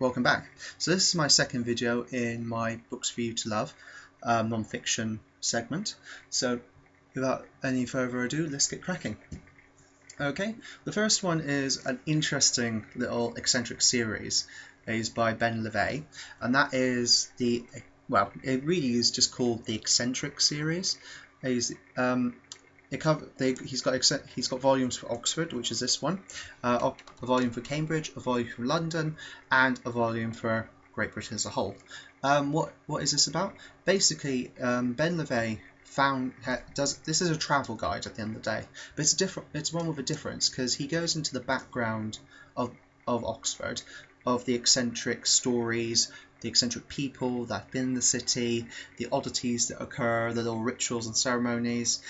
welcome back. So this is my second video in my Books for You to Love non-fiction segment. So without any further ado, let's get cracking. Okay, the first one is an interesting little eccentric series. It's by Ben Le Vay, and that is the, well, it really is just called the Eccentric Series. He's got volumes for Oxford, which is this one, a volume for Cambridge, a volume for London, and a volume for Great Britain as a whole. What is this about? Basically, Ben Le Vay this is a travel guide at the end of the day, but it's one with a difference, because he goes into the background of Oxford, of the eccentric stories, the eccentric people that have been in the city, the oddities that occur, the little rituals and ceremonies.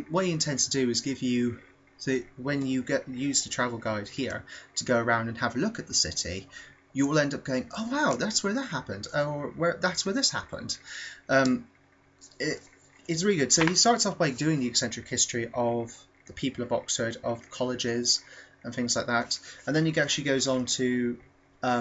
What he intends to do is give you, so when you use the travel guide here to go around and have a look at the city, you will end up going, oh wow, that's where that happened, or that's where this happened. It's really good. So he starts off by doing the eccentric history of the people of Oxford, of colleges and things like that, and then he actually goes on to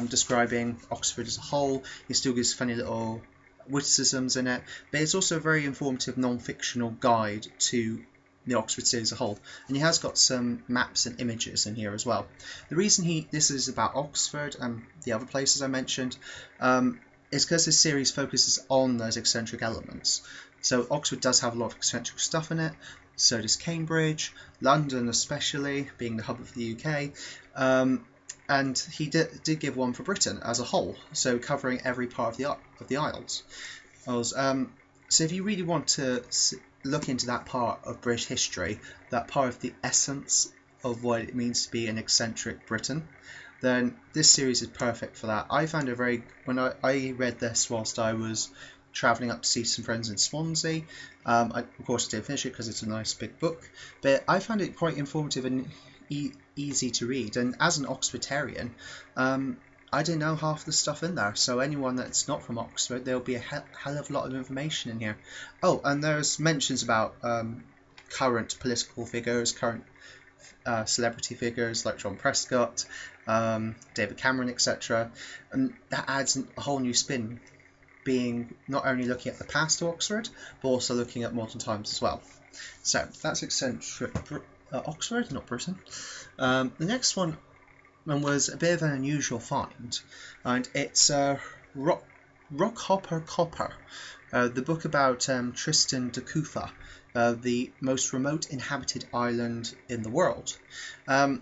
describing Oxford as a whole. He still gives funny little witticisms in it, but it's also a very informative non-fictional guide to the Oxford city as a whole, and he has got some maps and images in here as well. The reason this is about Oxford and the other places I mentioned is because this series focuses on those eccentric elements. So Oxford does have a lot of eccentric stuff in it, so does Cambridge, London especially, being the hub of the UK, and he did give one for Britain as a whole, so covering every part of the Isles. So if you really want to look into that part of British history, that part of the essence of what it means to be an eccentric Briton, then this series is perfect for that. I found it when I read this whilst I was travelling up to see some friends in Swansea. Of course I didn't finish it because it's a nice big book, but I found it quite informative and easy to read, and as an Oxfordarian, I didn't know half the stuff in there, so anyone that's not from Oxford, there'll be a hell of a lot of information in here. Oh, and there's mentions about current political figures, current celebrity figures like John Prescott, David Cameron, etc., and that adds a whole new spin, being not only looking at the past of Oxford, but also looking at modern times as well. So that's Eccentric Oxford, not Britain. The next one was a bit of an unusual find, and it's Rockhopper Copper, the book about Tristan da Cunha, the most remote inhabited island in the world. And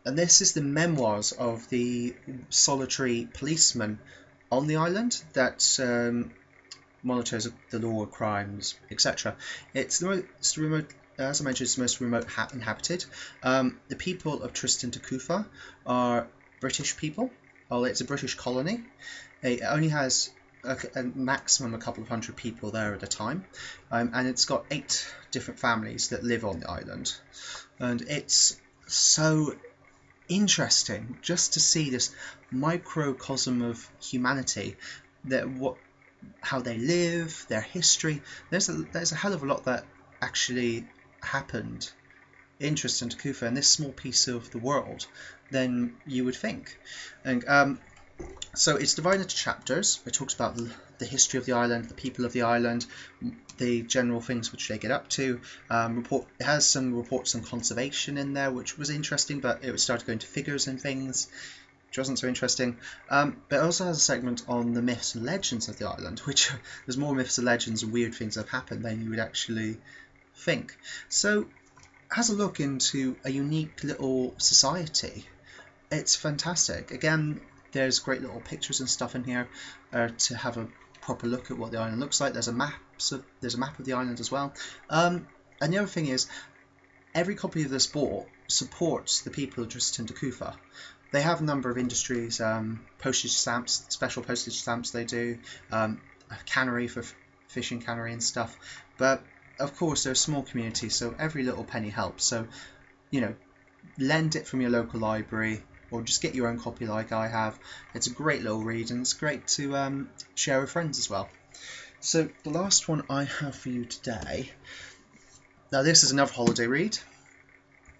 this is the memoirs of the solitary policeman on the island that monitors the law, crimes, etc. It's the most remote. As I mentioned, it's the most remote inhabited. The people of Tristan da Cunha are British people. Well, it's a British colony. It only has a maximum a couple of hundred people there at a time, and it's got 8 different families that live on the island. And it's so interesting just to see this microcosm of humanity, how they live, their history. There's a hell of a lot that actually happened in Tristan da Cunha in this small piece of the world than you would think. And so it's divided into chapters. It talks about the history of the island, the people of the island, the general things which they get up to. It has some reports on conservation in there, which was interesting, but it started going to figures and things, which wasn't so interesting. But it also has a segment on the myths and legends of the island, which there's more myths and legends and weird things that have happened than you would actually think. So it has a look into a unique little society. It's fantastic. Again, there's great little pictures and stuff in here to have a proper look at what the island looks like. There's a map of the island as well. And the other thing is, every copy of this book supports the people of Tristan da Cunha. They have a number of industries, postage stamps, special postage stamps they do, a cannery for fishing cannery and stuff. But of course, they're a small community, so every little penny helps. So, lend it from your local library, or just get your own copy like I have. It's a great little read, and it's great to share with friends as well. So the last one I have for you today, now this is another holiday read,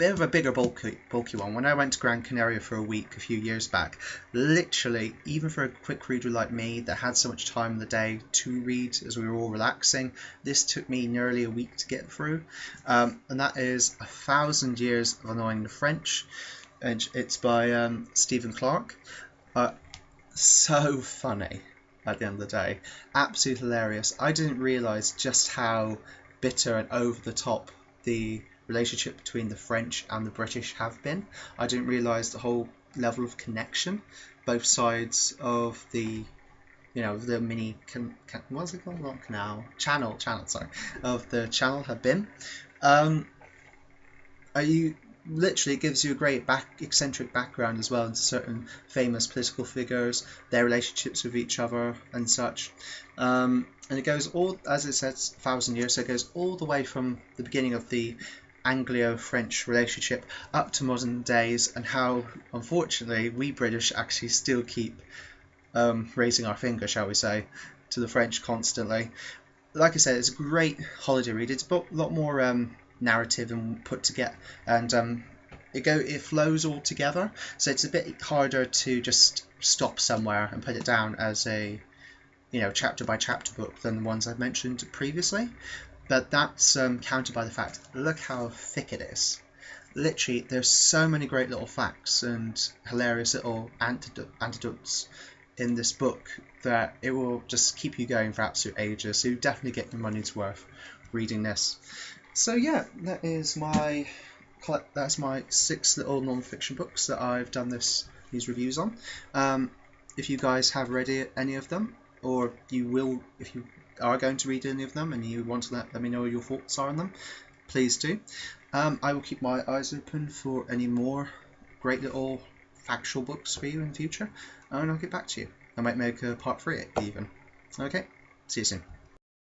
bit of a bigger bulky one. When I went to Gran Canaria for a week a few years back, literally, even for a quick reader like me that had so much time in the day to read as we were all relaxing, this took me nearly a week to get through. And that is 1,000 Years of Annoying the French. And it's by Stephen Clarke. So funny at the end of the day. Absolutely hilarious. I didn't realise just how bitter and over the top the relationship between the French and the British have been. I didn't realise the whole level of connection both sides of the, the mini what's it called? Not canal, channel. Sorry, of the channel have been. Literally gives you a great eccentric background as well into certain famous political figures, their relationships with each other and such. And it goes all, as it says, 1,000 years, so it goes all the way from the beginning of the Anglo-French relationship up to modern days, and how, unfortunately, we British actually still keep raising our finger, shall we say, to the French constantly. Like I said, it's a great holiday read. It's a lot more narrative and put together, and it flows all together, so it's a bit harder to just stop somewhere and put it down as a chapter by chapter book than the ones I've mentioned previously. But that's countered by the fact, look how thick it is. Literally, there's so many great little facts and hilarious little anecdotes in this book that it will just keep you going for absolute ages. So you definitely get your money's worth reading this. So yeah, that's my 6 little non-fiction books that I've done these reviews on. If you guys have read any of them, or if you are going to read any of them and you want to let me know what your thoughts are on them, please do. I will keep my eyes open for any more great little factual books for you in the future, and I'll get back to you. I might make a part 3 even. Okay, see you soon.